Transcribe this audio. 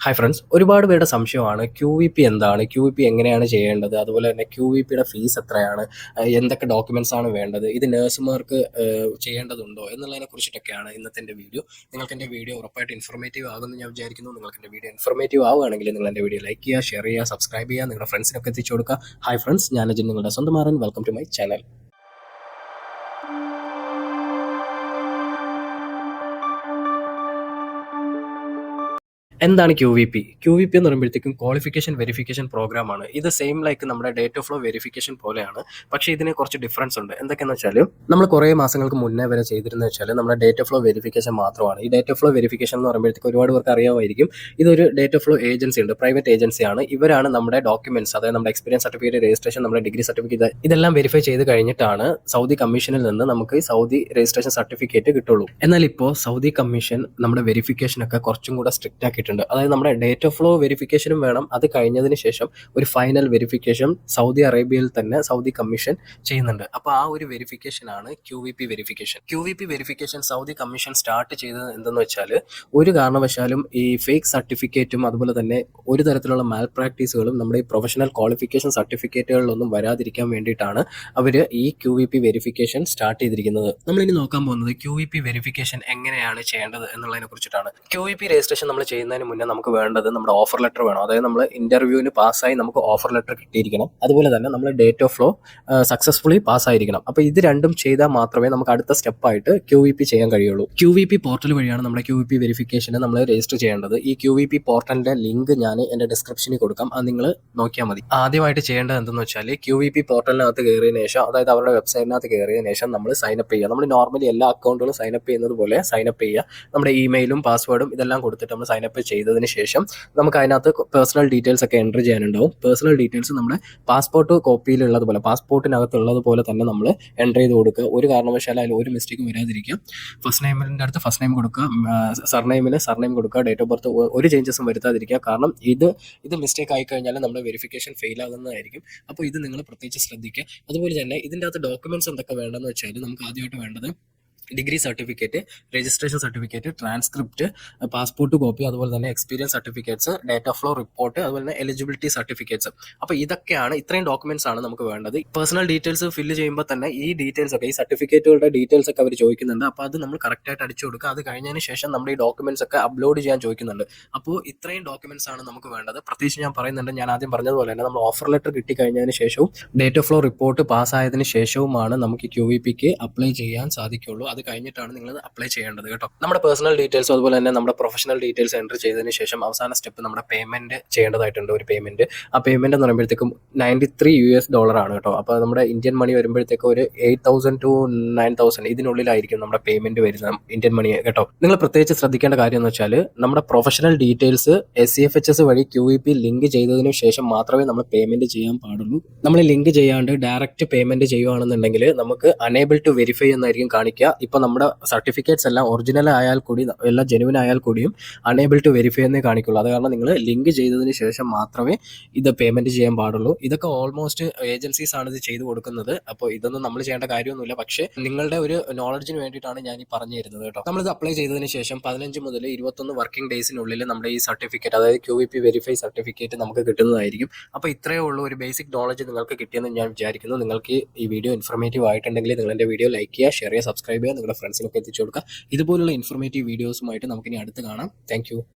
Hi friends, ഒരുപാട് പേരുടെ സംശയമാണ് QVP എന്താണ്, QVP എങ്ങനെയാണ് ചെയ്യേണ്ടത്, അതുപോലെ തന്നെ QVPയുടെ ഫീസ് എത്രയാണ്, എന്തൊക്കെ ഡോക്യുമെന്റ്സ് ആണ് വേണ്ടത്, ഇത് നഴ്സുമാർക്ക് ചെയ്യേണ്ടതുണ്ടോ എന്നുള്ളതിനെ കുറിച്ചിട്ടൊക്കെയാണ് ഇന്നത്തെ എൻ്റെ വീഡിയോ. നിങ്ങൾക്ക് എൻ്റെ വീഡിയോ ഉറപ്പായിട്ട് ഇൻഫോർമേറ്റീവ് ആകുമെന്ന് ഞാൻ വിചാരിക്കുന്നു. നിങ്ങൾക്ക് എൻ്റെ വീഡിയോ ഇൻഫോർമേറ്റീവ് ആവുകയാണെങ്കിൽ നിങ്ങൾ എൻ്റെ വീഡിയോ ലൈക്ക് ചെയ്യുക, ഷെയർ ചെയ്യുക, സബ്സ്ക്രൈബ് ചെയ്യുക, നിങ്ങളുടെ ഫ്രണ്ട്സിനൊക്കെ എത്തിച്ചു കൊടുക്കുക. ഹായ് ഫ്രണ്ട്സ്, ഞാൻ അജിൻ, നിങ്ങളുടെ സ്വന്തം Maran. Welcome to my channel. എന്താണ് QVP എന്ന് പറയുമ്പോഴത്തേക്കും ക്വാളിഫിക്കേഷൻ വെരിഫിക്കേഷൻ പ്രോഗ്രാമാണ്. ഇത് സെയിം ലൈക്ക് നമ്മുടെ ഡേറ്റ് ഓഫ് ഫ്ലോ വെരിഫിക്കേഷൻ പോലെയാണ്. പക്ഷേ ഇതിന് കുറച്ച് ഡിഫറൻസ് ഉണ്ട്. എന്തൊക്കെയാണെന്ന് വെച്ചാൽ നമ്മൾ കുറേ മാസങ്ങൾക്ക് മുന്നേ വരെ ചെയ്തിരുന്നത് വെച്ചാൽ നമ്മുടെ ഡേറ്റ് ഓഫ് ഫ്ലോ വെരിഫിക്കേഷൻ മാത്രമാണ്. ഈ ഡേറ്റ് ഓഫ് ഫ്ലോ വെരിഫിക്കേഷൻ എന്ന് പറയുമ്പോഴത്തേക്ക് ഒരുപാട് പേർക്ക് അറിയാമായിരിക്കും. ഇതൊരു ഡേറ്റ് ഓഫ് ഫ്ലോ ഏജൻസി ഉണ്ട്, പ്രൈവറ്റ് ഏജൻസിയാണ്. ഇവരാണ് നമ്മുടെ ഡോക്യുമെന്റ്സ്, അതായത് നമ്മുടെ എക്സ്പീരിയൻസ് സർട്ടിഫിക്കറ്റ്, രജിസ്ട്രേഷൻ, നമ്മുടെ ഡിഗ്രി സർട്ടിഫിക്കറ്റ്, ഇതെല്ലാം വെരിഫൈ ചെയ്ത് കഴിഞ്ഞിട്ടാണ് സൗദി കമ്മീഷനിൽ നിന്ന് നമുക്ക് സൗദി രജിസ്ട്രേഷൻ സർട്ടിഫിക്കറ്റ് കിട്ടുള്ളൂ. എന്നാൽ ഇപ്പോൾ സൗദി കമ്മീഷൻ നമ്മുടെ വെരിഫിക്കേഷനൊക്കെ കുറച്ചും കൂടെ സ്ട്രിക്റ്റ് ആക്കിയിട്ടുണ്ട്. അതായത് നമ്മുടെ ഡേറ്റ് ഓഫ് ഫ്ലോ വെരിഫിക്കേഷനും വേണം. അത് കഴിഞ്ഞതിന് ശേഷം ഒരു ഫൈനൽ വെരിഫിക്കേഷൻ സൗദി അറേബ്യയിൽ തന്നെ സൗദി കമ്മീഷൻ ചെയ്യുന്നുണ്ട്. അപ്പോൾ ആ ഒരു വെരിഫിക്കേഷനാണ് QVP verification. QVP verification Saudi commission start ചെയ്തത് എന്തെന്ന് വെച്ചാൽ, ഒരു കാരണവശാലും ഈ ഫേക്ക് സർട്ടിഫിക്കറ്റും അതുപോലെ തന്നെ ഒരു തരത്തിലുള്ള മാൽ പ്രാക്ടീസുകളും നമ്മുടെ ഈ പ്രൊഫഷണൽ ക്വാളിഫിക്കേഷൻ സർട്ടിഫിക്കറ്റുകളിലൊന്നും വരാതിരിക്കാൻ വേണ്ടിയിട്ടാണ് അവർ ഈ QVP വെരിഫിക്കേഷൻ സ്റ്റാർട്ട് ചെയ്തിരിക്കുന്നത്. നമ്മളിനി നോക്കാൻ പോകുന്നത് QVP വെരിഫിക്കേഷൻ എങ്ങനെയാണ് ചെയ്യേണ്ടത് എന്നുള്ളതിനെ കുറിച്ചിട്ടാണ്. QVP രജിസ്ട്രേഷൻ നമ്മൾ ചെയ്യുന്നതിന് മുന്നേ നമുക്ക് വേണ്ടത് നമ്മുടെ ഓഫർ ലെറ്റർ വേണം. അതായത് നമ്മൾ ഇന്റർവ്യൂവിന് പാസ്സായി നമുക്ക് ഓഫർ ലെറ്റർ കിട്ടിയിരിക്കണം. അതുപോലെ തന്നെ നമ്മൾ ഡേറ്റ് ഓഫ് ഫ്ലോ സക്സസ്ഫുള്ളി പാസ്സായിരിക്കണം. അപ്പോൾ ഇത് രണ്ടും ചെയ്താൽ മാത്രമേ നമുക്ക് അടുത്ത സ്റ്റെപ്പായിട്ട് QVP ചെയ്യാൻ കഴിയുള്ളൂ. QVP പോർട്ടൽ വഴിയാണ് നമ്മുടെ QVP വെരിഫിക്കേഷന് നമ്മൾ രജിസ്റ്റർ ചെയ്യേണ്ടത്. ഈ QVP പോർട്ടലിന്റെ ലിങ്ക് ഞാൻ എൻ്റെ ഡിസ്ക്രിപ്ഷനിൽ കൊടുക്കാം, അത് നിങ്ങൾ നോക്കിയാൽ മതി. ആദ്യമായിട്ട് ചെയ്യേണ്ടത് എന്തെന്ന് വെച്ചാൽ, QVP പോർട്ടലിനകത്ത് കയറിയതിനു ശേഷം, അതായത് അവരുടെ വെബ്സൈറ്റിനകത്ത് കയറിയതിനു ശേഷം നമ്മൾ സൈനപ്പ് ചെയ്യുക. നമ്മൾ നോർമലി എല്ലാ അക്കൗണ്ടുകളും സൈനപ്പ് ചെയ്യുന്നത് പോലെ സൈനപ്പ് ചെയ്യുക. നമ്മുടെ ഇമെയിലും പാസ്വേഡും ഇതെല്ലാം കൊടുത്തിട്ട് നമ്മൾ സൈനപ്പ് ചെയ്തതിന് ശേഷം നമുക്ക് അതിനകത്ത് പേഴ്സണൽ ഡീറ്റെയിൽസ് ഒക്കെ എൻ്റർ ചെയ്യാനുണ്ടാവും. പേഴ്സണൽ ഡീറ്റെയിൽസ് നമ്മുടെ പാസ്പോർട്ട് കോപ്പിയിലുള്ളതുപോലെ, പാസ്പോർട്ടിനകത്തുള്ളതുപോലെ തന്നെ നമ്മൾ എൻ്റർ ചെയ്ത് കൊടുക്കുക. ഒരു കാരണവശാലും അതിൽ ഒരു മിസ്റ്റേക്കും വരാതിരിക്കുക. ഫസ്റ്റ് നെയിമിൻ്റെ അടുത്ത് ഫസ്റ്റ് നെയിം കൊടുക്കുക, സർനെയിമിന് സർനെയിം കൊടുക്കുക, ഡേറ്റ് ഓഫ് ബർത്ത് ഒരു ചേഞ്ചസും വരുത്താതിരിക്കുക. കാരണം ഇത് മിസ്റ്റേക്ക് ആയി കഴിഞ്ഞാൽ നമ്മുടെ വെരിഫിക്കേഷൻ ഫെയിൽ ആകുന്നതായിരിക്കും. അപ്പോൾ ഇത് നിങ്ങൾ പ്രത്യേകിച്ച് ശ്രദ്ധിക്കുക. അതുപോലെ തന്നെ ഇതിൻ്റെ അകത്ത് ഡോക്യുമെന്റ്സ് എന്തൊക്കെ വേണ്ടതെന്ന് വെച്ചാൽ, നമുക്ക് ആദ്യമായിട്ട് വേണ്ടത് degree certificate, registration certificate, transcript, passport copy, അതുപോലെ തന്നെ experience certificates, date of flow report, അതുപോലെ തന്നെ എലിജിബിലിറ്റി സർട്ടിഫിക്കറ്റ്സ്. അപ്പോൾ ഇത്രയും ഡോക്യുമെന്റ്സ് ആണ് നമുക്ക് വേണ്ടത്. പേഴ്സണൽ ഡീറ്റെയിൽസ് ഫില്ല് ചെയ്യുമ്പോൾ തന്നെ ഈ ഡീറ്റെയിൽസ് ഒക്കെ, ഈ സർട്ടിഫിക്കറ്റുകളുടെ ഡീറ്റെയിൽസ് ഒക്കെ അവർ ചോദിക്കുന്നുണ്ട്. അപ്പോൾ അത് നമ്മൾ കറക്റ്റായിട്ട് അടിച്ചു കൊടുക്കുക. അത് കഴിഞ്ഞതിന് ശേഷം നമ്മുടെ ഈ ഡോക്യുമെന്റ്സ് ഒക്കെ അപ്ലോഡ് ചെയ്യാൻ ചോദിക്കുന്നുണ്ട്. അപ്പോൾ ഇത്രയും ഡോക്യുമെന്റ്സ് ആണ് നമുക്ക് വേണ്ടത്. പ്രത്യേകിച്ച് ഞാൻ പറയുന്നുണ്ട്, ഞാൻ ആദ്യം പറഞ്ഞതുപോലെ തന്നെ നമ്മൾ ഓഫർ ലെറ്റർ കിട്ടിക്കഴിഞ്ഞതിന് ശേഷവും ഡേറ്റ് ഓഫ് ഫ്ലോ റിപ്പോർട്ട് പാസ്സായതിനു ശേഷവുമാണ് നമുക്ക് QVPക്ക് അപ്ലൈ ചെയ്യാൻ സാധിക്കുള്ളൂ. അത് കഴിഞ്ഞിട്ടാണ് നിങ്ങൾ അപ്ലൈ ചെയ്യേണ്ടത് കേട്ടോ. നമ്മുടെ പേഴ്സണൽ ഡീറ്റെയിൽസ് അതുപോലെ തന്നെ നമ്മുടെ പ്രൊഫഷണൽ ഡീറ്റെയിൽസ് എൻ്റർ ചെയ്തതിന് ശേഷം അവസാന സ്റ്റെപ്പ് നമ്മുടെ പേയ്മെന്റ് ചെയ്യേണ്ടതായിട്ടുണ്ട്. ഒരു പേയ്മെന്റ്, ആ പേയ്മെന്റ് എന്ന് പറയുമ്പോഴത്തേക്കും $93 ആണ് കേട്ടോ. അപ്പോൾ നമ്മുടെ ഇന്ത്യൻ മണി വരുമ്പോഴത്തേക്കും ഒരു 8,000 to 9,000 ഇതിനുള്ളിലായിരിക്കും നമ്മുടെ പേയ്മെന്റ് വരുന്ന ഇന്ത്യൻ മണി കേട്ടോ. നിങ്ങൾ പ്രത്യേകിച്ച് ശ്രദ്ധിക്കേണ്ട കാര്യം എന്ന് വെച്ചാൽ, നമ്മുടെ പ്രൊഫഷണൽ ഡീറ്റെയിൽസ് SCFHS വഴി QVP ലിങ്ക് ചെയ്തതിനു ശേഷം മാത്രമേ നമ്മൾ പേയ്മെന്റ് ചെയ്യാൻ പാടുള്ളൂ. നമ്മൾ ലിങ്ക് ചെയ്യാണ്ട് ഡയറക്റ്റ് പേയ്മെന്റ് ചെയ്യുകയാണെന്നുണ്ടെങ്കിൽ നമുക്ക് അനേബിൾ ടു വെരിഫൈ എന്നായിരിക്കും കാണിക്കുക. ഇപ്പം നമ്മുടെ സർട്ടിഫിക്കറ്റ്സ് എല്ലാം ഒറിജിനൽ ആയാൽ കൂടി, എല്ലാം ജെനുവിൻ ആയാൽ കൂടിയും അണേബിൾ ടു വെരിഫൈ എന്നേ കാണിക്കുള്ളൂ. അത് കാരണം നിങ്ങൾ ലിങ്ക് ചെയ്തതിന് ശേഷം മാത്രമേ ഇത് പേയ്മെന്റ് ചെയ്യാൻ പാടുള്ളൂ. ഇതൊക്കെ ഓൾമോസ്റ്റ് ഏജൻസീസ് ആണ് ഇത് ചെയ്തു കൊടുക്കുന്നത്. അപ്പോൾ ഇതൊന്നും നമ്മൾ ചെയ്യേണ്ട കാര്യമൊന്നുമില്ല. പക്ഷേ നിങ്ങളുടെ ഒരു നോളജിന് വേണ്ടിയിട്ടാണ് ഞാൻ ഈ പറഞ്ഞു തരുന്നത് കേട്ടോ. നമ്മളിത് അപ്ലൈ ചെയ്തതിന് ശേഷം 15 മുതൽ 21 വർക്കിംഗ് ഡേയ്സിനുള്ളിൽ നമ്മുടെ ഈ സർട്ടിഫിക്കറ്റ്, അതായത് QVP വെരിഫൈ സർട്ടിഫിക്കറ്റ് നമുക്ക് കിട്ടുന്നതായിരിക്കും. അപ്പോൾ ഇത്രയേ ഉള്ളൂ. ഒരു ബേസിക് നോളജ് നിങ്ങൾക്ക് കിട്ടിയെന്ന് ഞാൻ വിചാരിക്കുന്നു. നിങ്ങൾക്ക് ഈ വീഡിയോ ഇൻഫോർമേറ്റീവ് ആയിട്ടുണ്ടെങ്കിൽ നിങ്ങൾ എൻ്റെ വീഡിയോ ലൈക്ക് ചെയ്യുക, ഷെയർ ചെയ്യുക, സബ്സ്ക്രൈബ് ചെയ്യുക, നിങ്ങളുടെ ഫ്രണ്ട്സിനൊക്കെ എത്തിച്ചു കൊടുക്കുക. ഇതുപോലുള്ള ഇൻഫോർമേറ്റീവ് വീഡിയോസുമായിട്ട് നമുക്കിനി അടുത്ത് കാണാം. താങ്ക്